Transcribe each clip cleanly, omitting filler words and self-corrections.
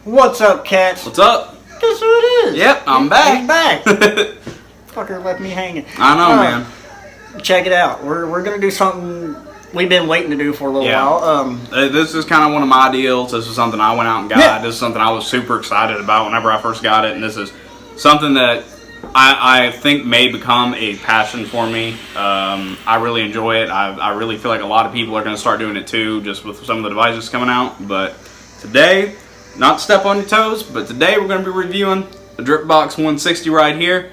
What's up, cats? What's up? Guess who it is? Yep, I'm back. He's back. Fucker left me hanging. I know, man. Check it out. We're gonna do something we've been waiting to do for a little while. This is kind of one of my deals. This is something I went out and got. Yeah. This is something I was super excited about whenever I first got it, and this is something that I think may become a passion for me. I really enjoy it. I really feel like a lot of people are going to start doing it too, just with some of the devices coming out. But today, not to step on your toes, but today we're going to be reviewing the Dripbox 160 right here.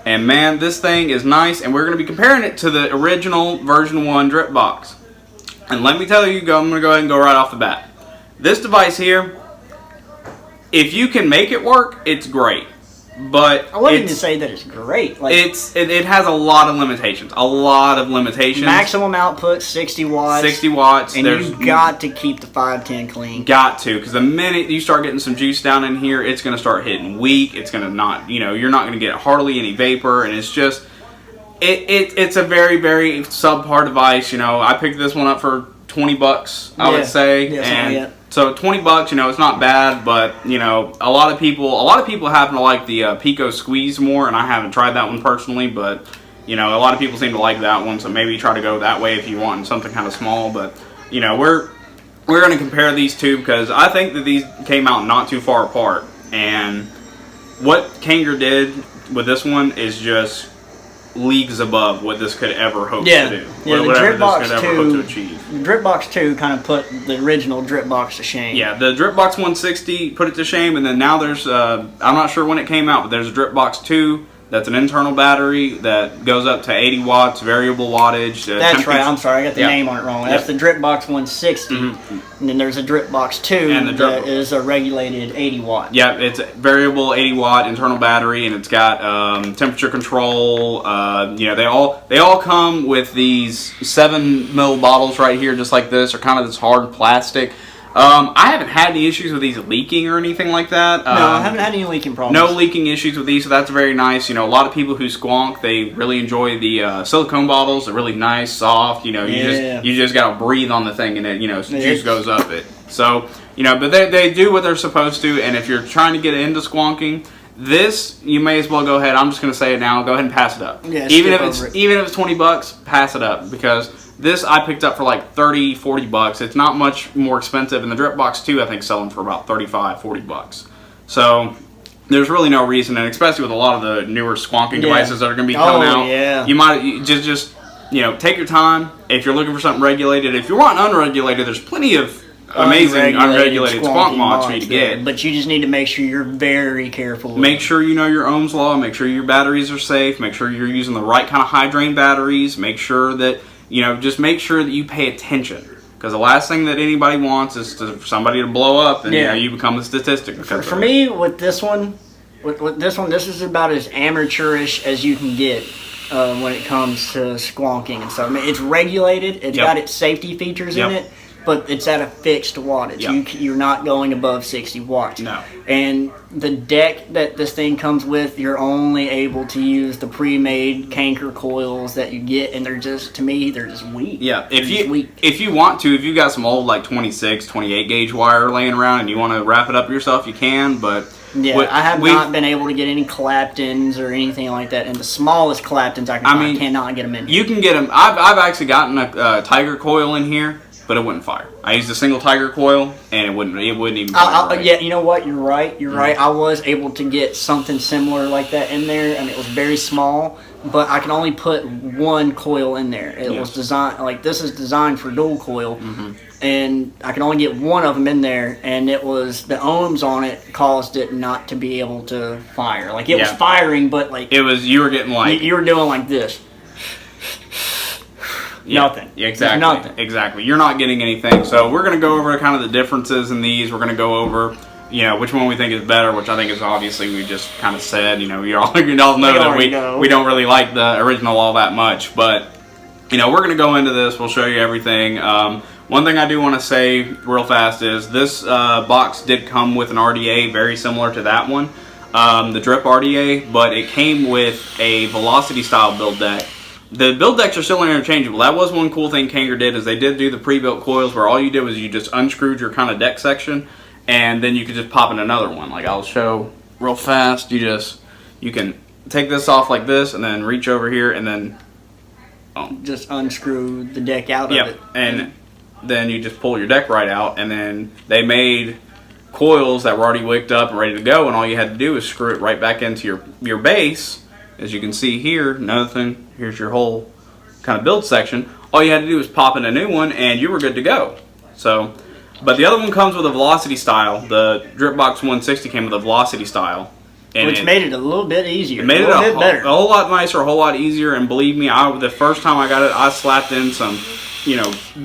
And man, this thing is nice, and we're going to be comparing it to the original version 1 Dripbox. And let me tell you, I'm going to go ahead and go right off the bat. This device here, if you can make it work, it's great. But I wouldn't even say that it's great. Like, it has a lot of limitations. A lot of limitations. Maximum output 60 watts. 60 watts. And you've got to keep the 510 clean. Got to, because the minute you start getting some juice down in here, it's going to start hitting weak. It's going to not, you're not going to get hardly any vapor, and it's just, it's a very, very subpar device. I picked this one up for $20, I would say, and so $20, it's not bad, but a lot of people happen to like the Pico Squeeze more, and I haven't tried that one personally, but a lot of people seem to like that one, so maybe try to go that way if you want something kind of small. But we're going to compare these two because I think that these came out not too far apart, and what Kanger did with this one is just leagues above what this could ever hope to do. Yeah, the Dripbox Dripbox 2, hope to achieve. The Dripbox 2 kind of put the original Dripbox to shame. Yeah, the Dripbox 160 put it to shame, and then now there's, I'm not sure when it came out, but there's a Dripbox 2 that's an internal battery that goes up to 80 watts, variable wattage. That's right, I'm sorry, I got the name on it wrong. That's the Dripbox 160, and then there's a Dripbox 2 that is a regulated 80 watt. Yeah, it's a variable 80 watt internal battery, and it's got temperature control. They all come with these 7 mil bottles right here, just like this, or kind of this hard plastic. I haven't had any issues with these leaking or anything like that. No, I haven't had any leaking problems. No leaking issues with these, so that's very nice. A lot of people who squonk, they really enjoy the silicone bottles. They're really nice, soft. You just gotta breathe on the thing, and it, juice goes up it. So, but they do what they're supposed to. And if you're trying to get into squonking, this you may as well go ahead. I'm just gonna say it now. Go ahead and pass it up. Yeah, even if it's $20, pass it up, because this I picked up for like $30-$40. It's not much more expensive, and the Dripbox 2 I think selling for about $35-$40. So there's really no reason, and especially with a lot of the newer squonking devices that are going to be coming out, you might just take your time. If you're looking for something regulated, if you want unregulated, there's plenty of amazing unregulated squonk mods for you to get. But you just need to make sure you're very careful. Make sure you know your Ohm's law. Make sure your batteries are safe. Make sure you're using the right kind of high drain batteries. Make sure that just make sure that you pay attention, because the last thing that anybody wants is for somebody to blow up and you become a statistic. For me, with this one, this is about as amateurish as you can get when it comes to squonking and stuff. I mean, it's regulated. It's got its safety features in it, but it's at a fixed wattage. You're not going above 60 watts. No. And the deck that this thing comes with, you're only able to use the pre-made Kanker coils that you get, and they're just, to me, they're just weak. Yeah, if you want to, if you've got some old like 26, 28 gauge wire laying around and you want to wrap it up yourself, you can, but I have not been able to get any Claptons or anything like that, and the smallest Claptons I cannot get them in. You can get them. I've actually gotten a Tiger coil in here, but it wouldn't fire. I used a single Tiger coil, and it wouldn't even fire. Right. Yeah, you know what? You're right. Right. I was able to get something similar like that in there, and it was very small, but I can only put one coil in there. It was designed, this is designed for dual coil, and I can only get one of them in there, and it was, the ohms on it caused it not to be able to fire. It was firing, but you were getting you were doing like this. Nothing. Exactly. Nothing. Exactly. You're not getting anything. So we're going to go over kind of the differences in these. We're going to go over, which one we think is better, which I think is obviously we just kind of said. You all know that we don't really like the original all that much. But, we're going to go into this. We'll show you everything. One thing I do want to say real fast is this box did come with an RDA very similar to that one, the Drip RDA, but it came with a Velocity style build deck. The build decks are still interchangeable. That was one cool thing Kanger did, is they did do the pre-built coils where all you did was you just unscrewed your kind of deck section, and then you can just pop in another one. Like I'll show real fast. You can take this off like this, and then reach over here, and then just unscrew the deck out of it. And then you just pull your deck right out, and then they made coils that were already wicked up and ready to go, and all you had to do is screw it right back into your base. As you can see here, another thing, here's your whole kind of build section. All you had to do was pop in a new one, and you were good to go. So, but the other one comes with a velocity style. The Dripbox 160 came with a velocity style. And which made it a little bit easier. It made it a bit better. A whole lot nicer, a whole lot easier, and believe me, the first time I got it, I slapped in some,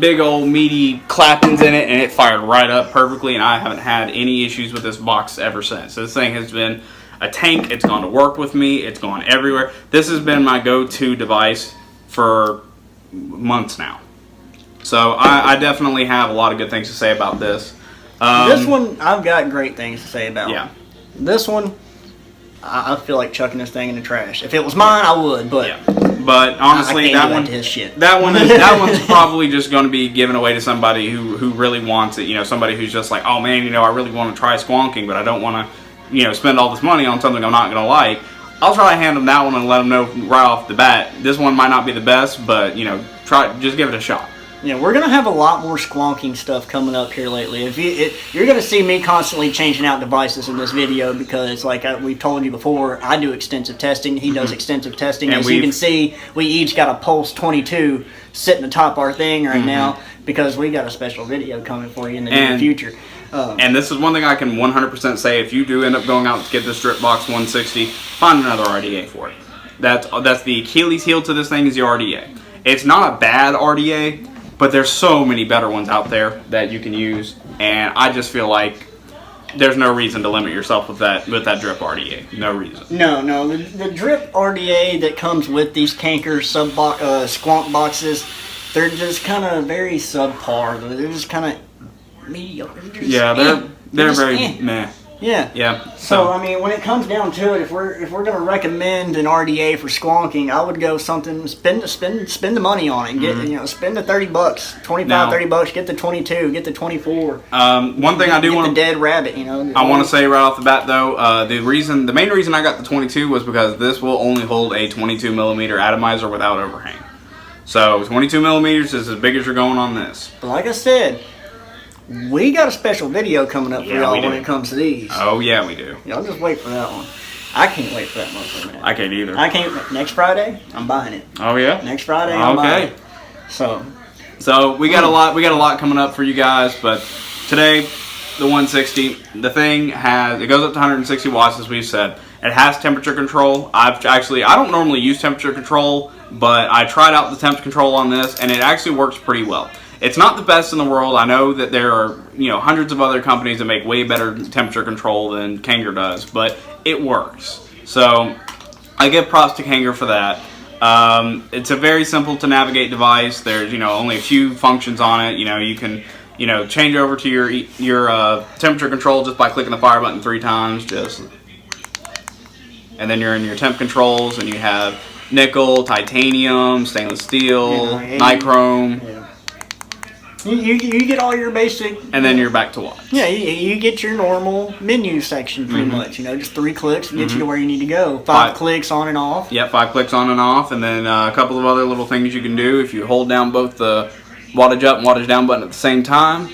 big old meaty clappings in it, and it fired right up perfectly, and I haven't had any issues with this box ever since. So this thing has been a tank. It's gone to work with me. It's gone everywhere. This has been my go-to device for months now. So I definitely have a lot of good things to say about this. This one, I've got great things to say about. Yeah. This one, I feel like chucking this thing in the trash. If it was mine, I would, but... Yeah. But honestly, that one's probably just going to be given away to somebody who really wants it. Somebody who's just like, oh man, I really want to try squonking, but I don't want to, spend all this money on something I'm not going to like. I'll try to hand them that one and let them know right off the bat. This one might not be the best, but just give it a shot. Yeah, we're gonna have a lot more squonking stuff coming up here lately. You're gonna see me constantly changing out devices in this video because, like we've told you before, I do extensive testing. He does extensive testing. And as you can see, we each got a Pulse 22 sitting atop our thing right now because we got a special video coming for you in the near future. And this is one thing I can 100% say: if you do end up going out to get this Dripbox 160, find another RDA for it. That's the Achilles heel to this thing is the RDA. It's not a bad RDA. But there's so many better ones out there that you can use, and I just feel like there's no reason to limit yourself with that Drip RDA. No reason. No. The Drip RDA that comes with these Kanker squonk boxes, they're just kind of very subpar. They're just kind of mediocre. They're very meh. Yeah. So I mean, when it comes down to it, if we're gonna recommend an RDA for squonking, I would go something spend the money on it. And get spend the $30, 25, $30. Get the 22, get the 24. One thing I do want the dead rabbit. I want to say right off the bat though, the main reason I got the 22 was because this will only hold a 22 millimeter atomizer without overhang. So 22 millimeters is as big as you're going on this. But like I said, we got a special video coming up for y'all when it comes to these. Oh, yeah, we do. Y'all just wait for that one. I can't wait for that one, man. I can't either. I can't. Next Friday, I'm buying it. Oh, yeah? Next Friday, I'm buying it. So we got a lot coming up for you guys, but today, the 160, the thing it goes up to 160 watts, as we've said. It has temperature control. I don't normally use temperature control, but I tried out the temperature control on this, and it actually works pretty well. It's not the best in the world. I know that there are hundreds of other companies that make way better temperature control than Kanger does, but it works. So I give props to Kanger for that. It's a very simple to navigate device. There's only a few functions on it. You can change over to your temperature control just by clicking the fire button 3 times. And then you're in your temp controls, and you have nickel, titanium, stainless steel, nichrome. Yeah. You get all your basic... And then you're back to watch. Yeah, you get your normal menu section pretty much. Just 3 clicks to get you to where you need to go. 5 clicks on and off. Yeah, 5 clicks on and off. And then a couple of other little things you can do. If you hold down both the wattage up and wattage down button at the same time,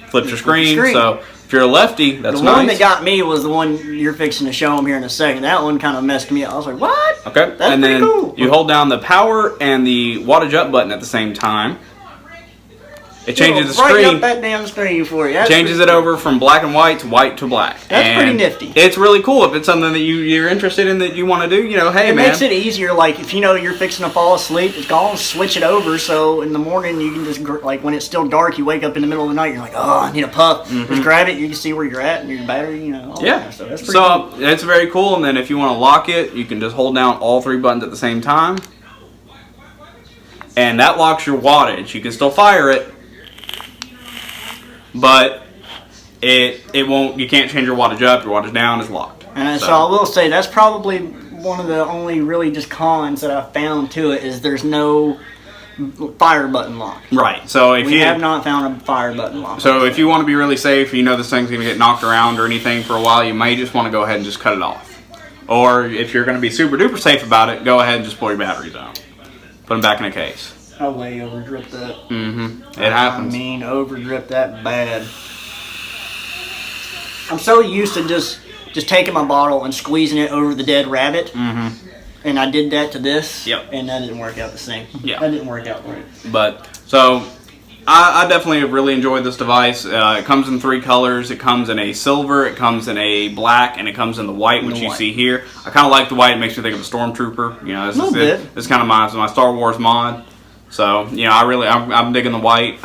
flips your screen. So if you're a lefty, that's nice. The one that got me was the one you're fixing to show them here in a second. That one kind of messed me up. I was like, what? Okay. That's pretty cool. You hold down the power and the wattage up button at the same time. It changes the screen. Right up that damn screen for you. Changes it over from black and white to white to black. That's pretty nifty. It's really cool if it's something that you're interested in that you want to do. Hey, it makes it easier. Like if you're fixing to fall asleep, it's gone. Switch it over so in the morning you can just when it's still dark, you wake up in the middle of the night. You're like, oh, I need a puff. Just grab it. You can see where you're at and your battery. All that kind of stuff. That's pretty cool. It's very cool. And then if you want to lock it, you can just hold down all 3 buttons at the same time, and that locks your wattage. You can still fire it. But it won't. You can't change your wattage up. Your wattage down is locked. And so I will say that's probably one of the only really just cons that I found to it is there's no fire button lock. Right. So if we you have not found a fire button lock. So if you want to be really safe, you know this thing's going to get knocked around or anything for a while, you may just want to go ahead and just cut it off. Or if you're going to be super duper safe about it, go ahead and just pull your batteries out. Put them back in a case. I way over dripped that. It happens. I mean, over dripped that bad. I'm so used to just taking my bottle and squeezing it over the dead rabbit. And I did that to this. Yep. And that didn't work out the same. Yeah. That didn't work out right. But, so, I definitely have really enjoyed this device. It comes in 3 colors. It comes in a silver, it comes in a black, and it comes in the white, which you see here. I kind of like the white. It makes me think of a stormtrooper. You know, this is it. It's kind of my Star Wars mod. So, you know, I'm digging the white.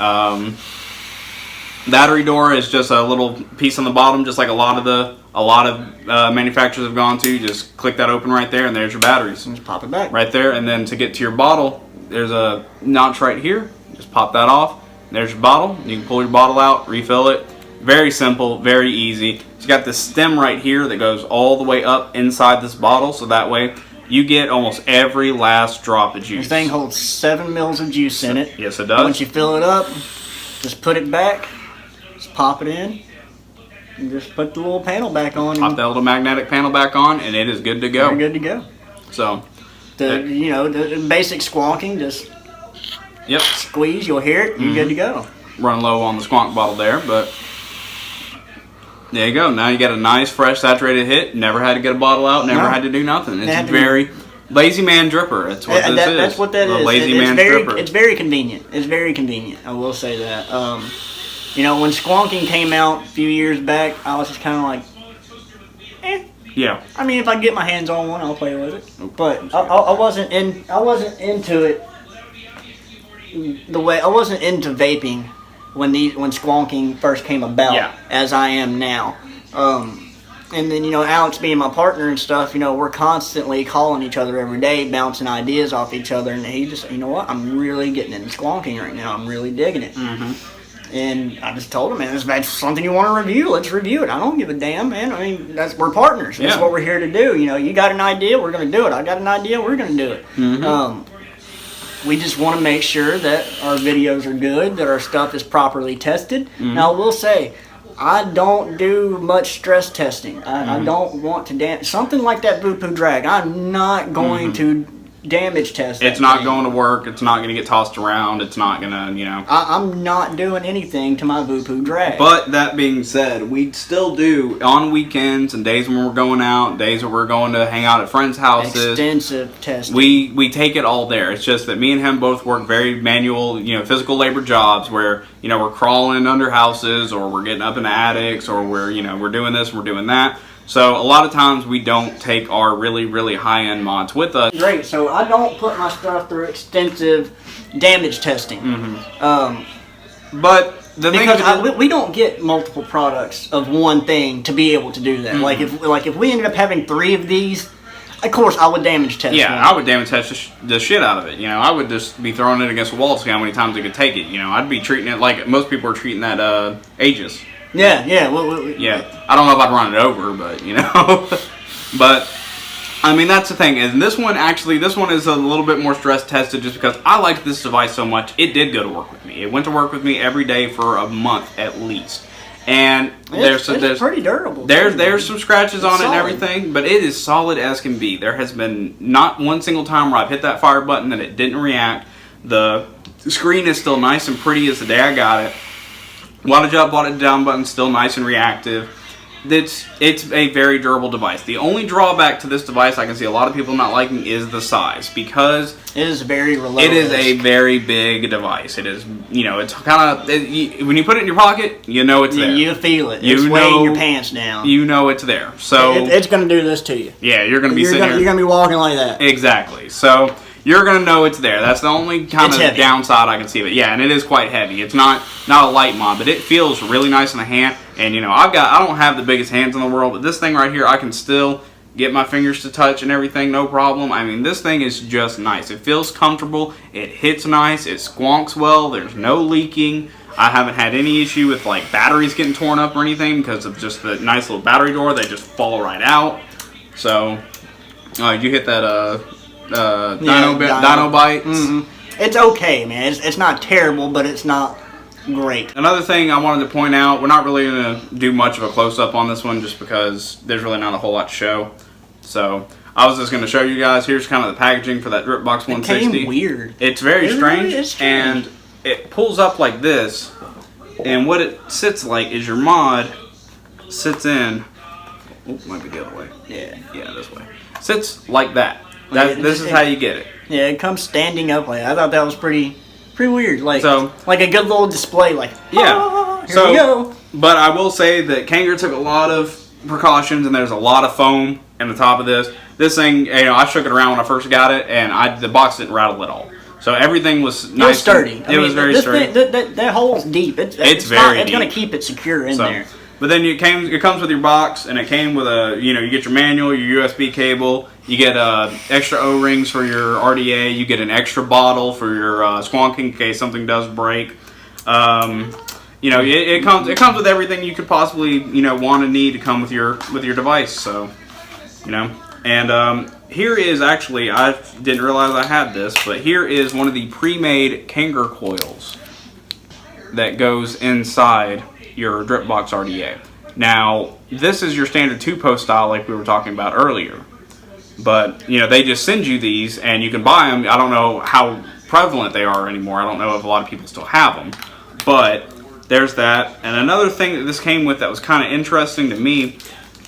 Battery door is just a little piece on the bottom, just like a lot of manufacturers have gone to. Just click that open right there, and there's your batteries. Just pop it back right there. And then to get to your bottle, there's a notch right here. Just pop that off. There's your bottle. You can pull your bottle out, refill it. Very simple, very easy. It's got this stem right here that goes all the way up inside this bottle, so that way you get almost every last drop of juice. This thing holds 7 mils of juice in it. Yes, it does. Once you fill it up, just put it back. Just pop it in, and just put the little panel back on. Pop that little magnetic panel back on, and it is good to go. You're good to go. So, the basic squonking, just squeeze, you'll hear it, you're good to go. Run low on the squonk bottle there, but there you go. Now you got a nice, fresh, saturated hit. Never had to get a bottle out, never had to do nothing. It's very lazy man dripper. That's what this is. That's what that is. Lazy man dripper. It's very convenient. It's very convenient. I will say that. You know, when squonking came out a few years back, I was just kind of like, Yeah. I mean, if I get my hands on one, I'll play with it. But I wasn't into it the way I wasn't into vaping when squonking first came about, as I am now. And then, you know, Alex being my partner and stuff, you know, we're constantly calling each other every day, bouncing ideas off each other, and he just, you know what, I'm really getting into squonking right now. I'm really digging it. And I just told him, man, if that's something you want to review, let's review it. I don't give a damn, man. I mean, we're partners. That's what we're here to do. You know, you got an idea, we're going to do it. I got an idea, we're going to do it. We just want to make sure that our videos are good, that our stuff is properly tested. Now, I will say, I don't do much stress testing. I don't want to damage something like that Voopoo drag. I'm not going to damage test. It's not going to work. It's not going to get tossed around. It's not going to, you know. I'm not doing anything to my Voopoo drag. But that being said, we still do on weekends and days when we're going out, days when we're going to hang out at friends' houses. Extensive testing. We take it all there. It's just that me and him both work very manual, you know, physical labor jobs where, you know, we're crawling under houses or we're getting up in attics or we're, you know, we're doing this, we're doing that. So a lot of times we don't take our really, really high-end mods with us. Great. So I don't put my stuff through extensive damage testing. But the thing because we don't get multiple products of one thing to be able to do that. Like if we ended up having 3 of these, of course I would damage test. Yeah, one. I would damage test the shit out of it. You know, I would just be throwing it against the wall to see how many times it could take it. You know, I'd be treating it like most people are treating that Aegis. Yeah. Yeah, I don't know if I'd run it over, but, you know. But, I mean, that's the thing. And this one is a little bit more stress tested just because I liked this device so much. It did go to work with me. It went to work with me every day for a month at least. And there's pretty durable. There's some scratches on it and everything, but it is solid as can be. There has been not one single time where I've hit that fire button and it didn't react. The screen is still nice and pretty as the day I got it. Water up, water down button, still nice and reactive. It's a very durable device. The only drawback to this device I can see a lot of people not liking is the size, because it is very low. It is a very big device. It is, you know, it's kind of, when you put it in your pocket, you know it's there. You feel it. It's weighing your pants down. You know it's there. So it's going to do this to you. Yeah, you're going to be sitting here. You're going to be walking like that. Exactly. So you're going to know it's there. That's the only kind of downside I can see of it. Yeah, and it is quite heavy. It's not a light mod, but it feels really nice in the hand. And, you know, I don't have the biggest hands in the world, but this thing right here, I can still get my fingers to touch and everything, no problem. I mean, this thing is just nice. It feels comfortable. It hits nice. It squonks well. There's no leaking. I haven't had any issue with, like, batteries getting torn up or anything because of just the nice little battery door. They just fall right out. So, you hit that... Dino Bite. it's okay, man. It's not terrible, but it's not great. Another thing I wanted to point out, we're not really going to do much of a close-up on this one just because there's really not a whole lot to show. So I was just going to show you guys, here's kind of the packaging for that Dripbox 160. It came weird. It's very strange, really is strange, and it pulls up like this, and what it sits like is your mod sits in, might be the other way. Yeah, this way. Sits like that. This is how you get it. Yeah, it comes standing up like that. I thought that was pretty weird. Like So- like a good little display. Like Yeah. here we go. But I will say that Kanger took a lot of precautions, and there's a lot of foam in the top of this. This thing, I shook it around when I first got it, and the box didn't rattle at all. So everything was nice. It was sturdy. It was very sturdy. That hole's deep. It's very It's going deep. to keep it secure in there. But then it comes with your box, and it came with you get your manual, your USB cable, you get extra O-rings for your RDA, you get an extra bottle for your squonking in case something does break. It comes with everything you could possibly want and need to come with your device. So, and here is actually, I didn't realize I had this, but here is one of the pre-made Kanger coils that goes inside your Dripbox RDA. Now, this is your standard 2-post style like we were talking about earlier. But, they just send you these and you can buy them. I don't know how prevalent they are anymore. I don't know if a lot of people still have them. But there's that. And another thing that this came with that was kind of interesting to me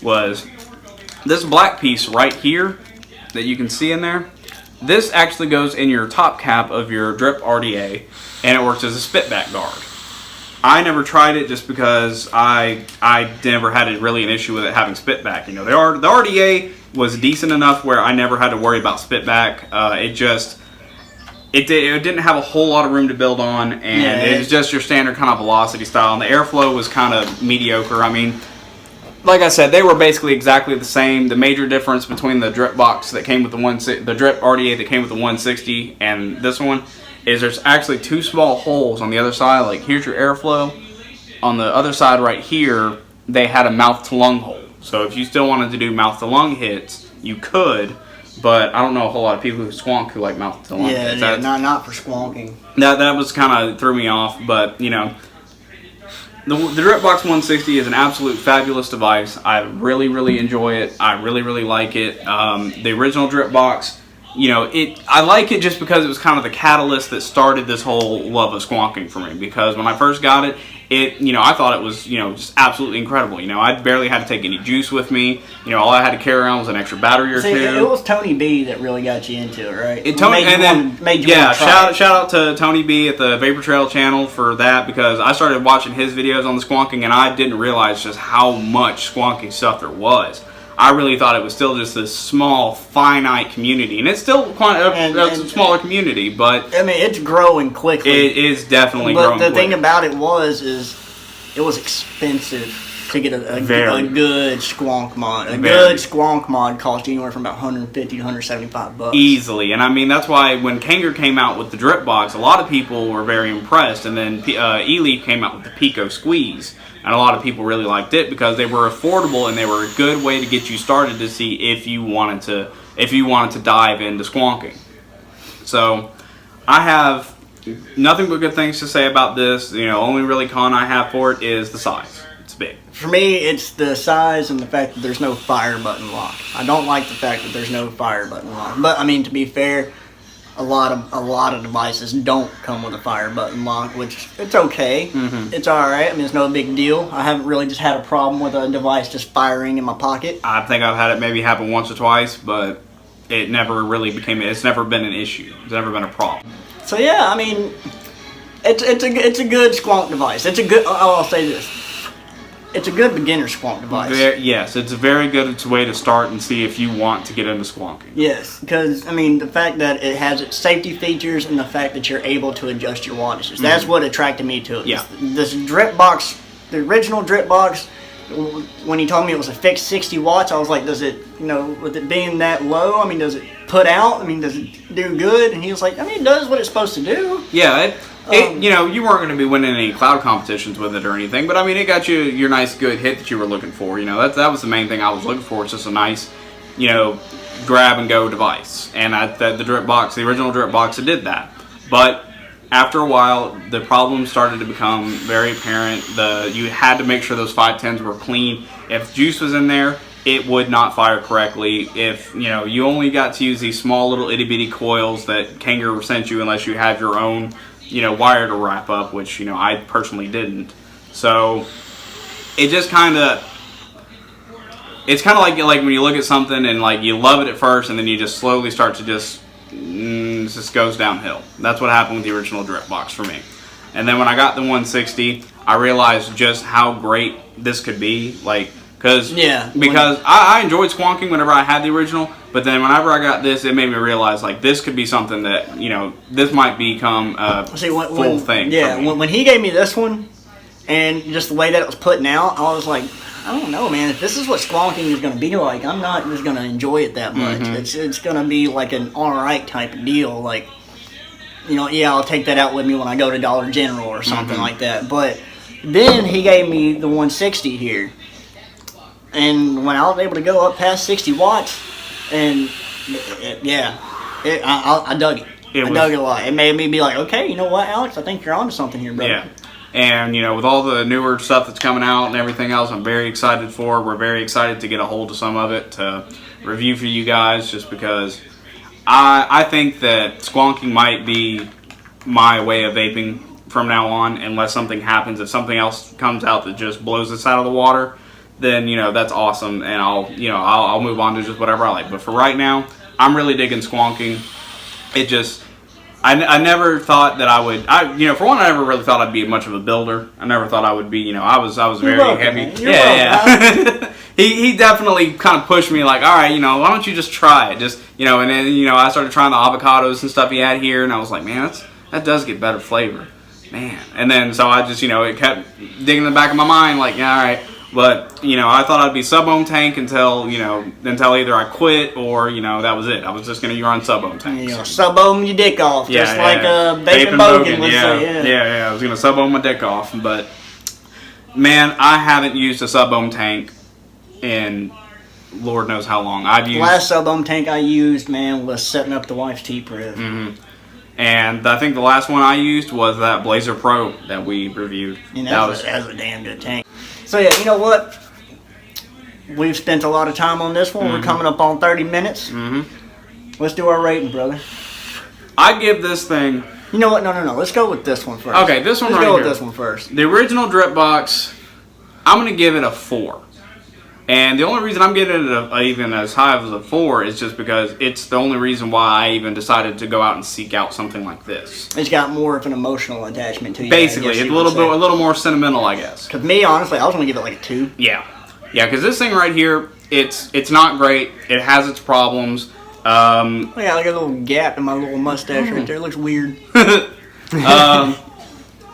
was this black piece right here that you can see in there. This actually goes in your top cap of your Drip RDA, and it works as a spitback guard. I never tried it just because I never had really an issue with it having spitback. The RDA was decent enough where I never had to worry about spitback. It didn't have a whole lot of room to build on, and it was just your standard kind of velocity style. And the airflow was kind of mediocre. I mean, like I said, they were basically exactly the same. The major difference between the Dripbox that came with the Drip RDA that came with the 160 and this one is there's actually 2 small holes on the other side. Like here's your airflow. On the other side right here, they had a mouth to lung hole. So if you still wanted to do mouth to lung hits, you could. But I don't know a whole lot of people who squonk who like mouth to lung hits. Yeah, not for squonking. That was kind of threw me off. But the Dripbox 160 is an absolute fabulous device. I really enjoy it. I really like it. The original Dripbox, I like it just because it was kind of the catalyst that started this whole love of squonking for me. Because when I first got it, I thought it was, just absolutely incredible. I barely had to take any juice with me. All I had to carry around was an extra battery or two. It was Tony B that really got you into it, right? Shout out to Tony B at the Vapor Trail channel for that, because I started watching his videos on the squonking and I didn't realize just how much squonking stuff there was. I really thought it was still just this small, finite community, and it's still quite a smaller community, but I mean, it's growing quickly. It is definitely growing. But the thing about it is it was expensive to get a good squonk mod. Good squonk mod cost anywhere from about $150 to $175 easily. And I mean, that's why when Kanger came out with the Dripbox, a lot of people were very impressed, and then E-Leaf came out with the Pico Squeeze. And a lot of people really liked it because they were affordable and they were a good way to get you started to see if you wanted to dive into squonking. So I have nothing but good things to say about this. Only really con I have for it is the size. It's big. For me, it's the size and the fact that there's no fire button lock. I don't like the fact that there's no fire button lock. But I mean, to be fair, a lot of devices don't come with a fire button lock, which it's okay. It's all right. I mean, it's no big deal. I haven't really just had a problem with a device just firing in my pocket. I think I've had it maybe happen once or twice, but it never really it's never been an issue. It's never been a problem. So yeah, I mean, it's a good squonk device. I'll say this. It's a good beginner squonk device. Yes, it's a very good way to start and see if you want to get into squonking. Yes, because, I mean, the fact that it has its safety features and the fact that you're able to adjust your wattages. That's what attracted me to it. Yeah. This Dripbox, the original Dripbox, when he told me it was a fixed 60 watts, I was like, does it, with it being that low, I mean, does it put out? I mean, does it do good? And he was like, I mean, it does what it's supposed to do. Yeah, you weren't going to be winning any cloud competitions with it or anything, but I mean, it got you your nice good hit that you were looking for. That was the main thing I was looking for. It's just a nice, grab and go device, and the Dripbox, the original Dripbox, it did that. But after a while, the problems started to become very apparent. You had to make sure those 510s were clean. If juice was in there, it would not fire correctly. If you only got to use these small little itty bitty coils that Kanger sent you, unless you had your own wire to wrap up, which I personally didn't. So it just it's kind of like when you look at something and like you love it at first, and then you just slowly start to just goes downhill. That's what happened with the original Dripbox for me. And then when I got the 160, I realized just how great this could be. Because I enjoyed squonking whenever I had the original, but then whenever I got this, it made me realize this could be something that this might become a full thing. Yeah, when he gave me this one, and just the way that it was putting out, I was like, I don't know, man. If this is what squonking is going to be like, I'm not just going to enjoy it that much. It's going to be like an alright type of deal. I'll take that out with me when I go to Dollar General or something like that. But then he gave me the 160 here. And when I was able to go up past 60 watts, and I dug it. I dug it a lot. It made me be like, okay, you know what, Alex? I think you're onto something here, brother. Yeah. And, with all the newer stuff that's coming out and everything else, I'm very excited for. We're very excited to get a hold of some of it to review for you guys, just because I think that squonking might be my way of vaping from now on, unless something happens. If something else comes out that just blows us out of the water, then, that's awesome, and I'll move on to just whatever I like. But for right now, I'm really digging squonking. It just... I never thought that I would. For one, I never really thought I'd be much of a builder. I never thought I would be. I was very heavy. Yeah. He definitely kind of pushed me, like, all right, why don't you just try it? Just and then I started trying the avocados and stuff he had here, and I was like, man, that does get better flavor, man. And then so I just it kept digging in the back of my mind, like, yeah, all right. But, I thought I'd be sub-ohm tank until either I quit or, that was it. I was just going to run sub-ohm tank. Sub-ohm your dick off, just like Vaping Bogan would say. Yeah, I was going to sub-ohm my dick off. But, man, I haven't used a sub-ohm tank in Lord knows how long. The last sub-ohm tank I used, man, was setting up the wife's T-Priv. And I think the last one I used was that Blazer Pro that we reviewed. That was a damn good tank. So yeah, you know what? We've spent a lot of time on this one. We're coming up on 30 minutes. Let's do our rating, brother. I give this thing... You know what? No. Let's go with this one first. Okay, this one Let's right go here. with this one first. The original Dripbox, I'm going to give it a 4. And the only reason I'm giving it even as high as a 4 is just because it's the only reason why I even decided to go out and seek out something like this. It's got more of an emotional attachment to you. Basically, it's a little more sentimental, I guess. Because me, honestly, I was going to give it like a 2. Yeah, because this thing right here, it's not great. It has its problems. I got like a little gap in my little mustache right there. It looks weird.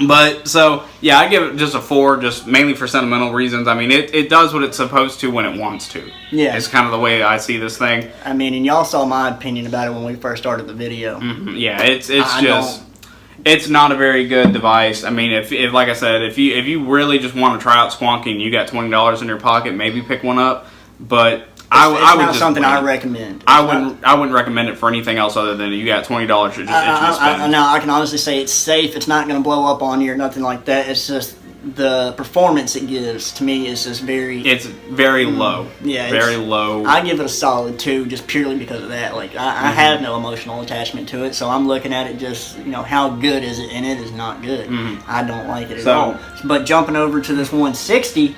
But, so, yeah, I give it just a 4, just mainly for sentimental reasons. I mean, it does what it's supposed to when it wants to. Yeah. It's kind of the way I see this thing. I mean, and y'all saw my opinion about it when we first started the video. Yeah, it's not a very good device. I mean, if like I said, if you really just want to try out squonking, you got $20 in your pocket, maybe pick one up. But I would just something I recommend. I wouldn't recommend it for anything else other than you got $20 to just itch and spend. Now I can honestly say it's safe. It's not going to blow up on you or nothing like that. It's just the performance it gives to me is just very. It's very low. Yeah, very low. I give it a solid 2 just purely because of that. Like I have no emotional attachment to it, so I'm looking at it just how good is it, and it is not good. I don't like it at all. But jumping over to this 160,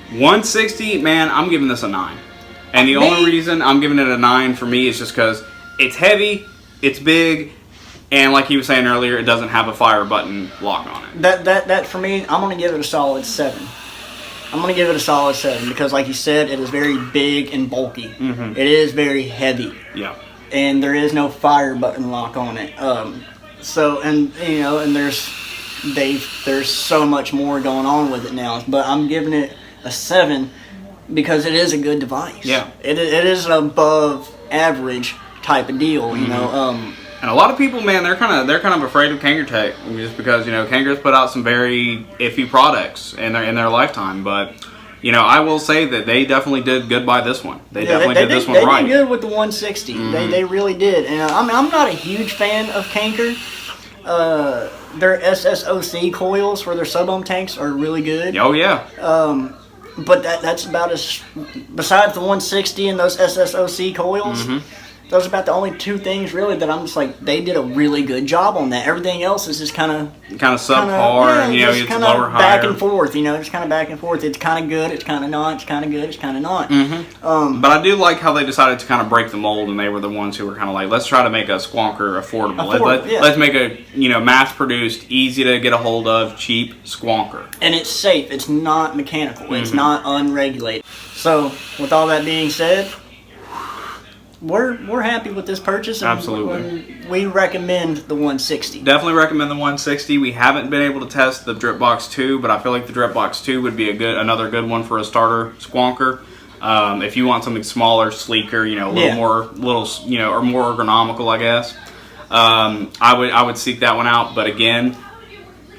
man, I'm giving this a 9. And the only reason I'm giving it a 9 for me is just because it's heavy, it's big, and like he was saying earlier, it doesn't have a fire button lock on it. That for me, I'm going to give it a solid 7. I'm going to give it a solid 7 because, like you said, it is very big and bulky. It is very heavy. Yeah. And there is no fire button lock on it. And there's so much more going on with it now. But I'm giving it a 7. Because it is a good device. Yeah. It is an above average type of deal, you know. And a lot of people, man, they're kind of afraid of Kangertech just because Kanger's put out some very iffy products in their lifetime. But I will say that they definitely did good by this one. They definitely did this one right. They did good with the 160. They really did. And I'm not a huge fan of Kanger. Their SSOC coils for their sub-ohm tanks are really good. Oh yeah. But that's about as, besides the 160 and those SSOC coils, those are about the only two things really that I'm just like, they did a really good job on that. Everything else is just kind of subpar, and it's lower, higher. Back and forth, just kind of back and forth. It's kind of good, it's kind of not, it's kind of good, it's kind of not. But I do like how they decided to kind of break the mold, and they were the ones who were kind of like, let's try to make a squonker affordable. Let's make a mass-produced, easy to get a hold of, cheap squonker. And it's safe. It's not mechanical. It's not unregulated. So, with all that being said, we're happy with this purchase. And absolutely. We recommend the 160. Definitely recommend the 160. We haven't been able to test the Dripbox 2, but I feel like the Dripbox 2 would be another good one for a starter squonker. If you want something smaller, sleeker, or more ergonomical, I guess. I would seek that one out, but again,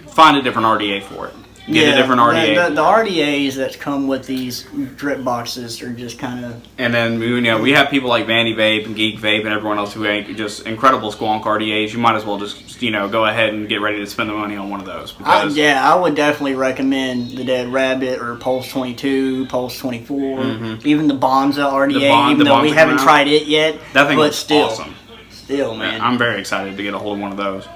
find a different RDA for it. Get a different RDA. The RDAs that come with these drip boxes are just kind of... And then, we have people like Vandy Vape and Geek Vape and everyone else who make just incredible squonk RDAs. You might as well just, go ahead and get ready to spend the money on one of those. Because I would definitely recommend the Dead Rabbit or Pulse 22, Pulse 24, even the Bonza RDA, even though we haven't tried it yet. That thing was awesome. Still, man. I'm very excited to get a hold of one of those.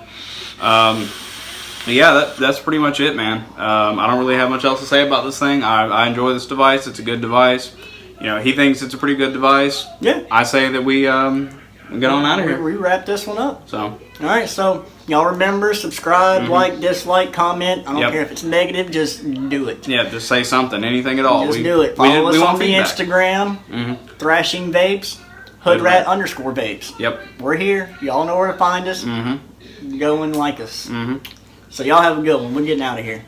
Yeah, that's pretty much it, man. I don't really have much else to say about this thing. I enjoy this device. It's a good device. He thinks it's a pretty good device. Yeah. I say that we get on out of here. We wrap this one up. So. All right, so y'all remember, subscribe, like, dislike, comment. I don't care if it's negative, just do it. Yeah, just say something, anything at all. Just do it. Follow us on the Instagram, Thrashing Vapes, Hoodrat_Vapes. Yep. We're here. Y'all know where to find us. Go and like us. So y'all have a good one. We're getting out of here.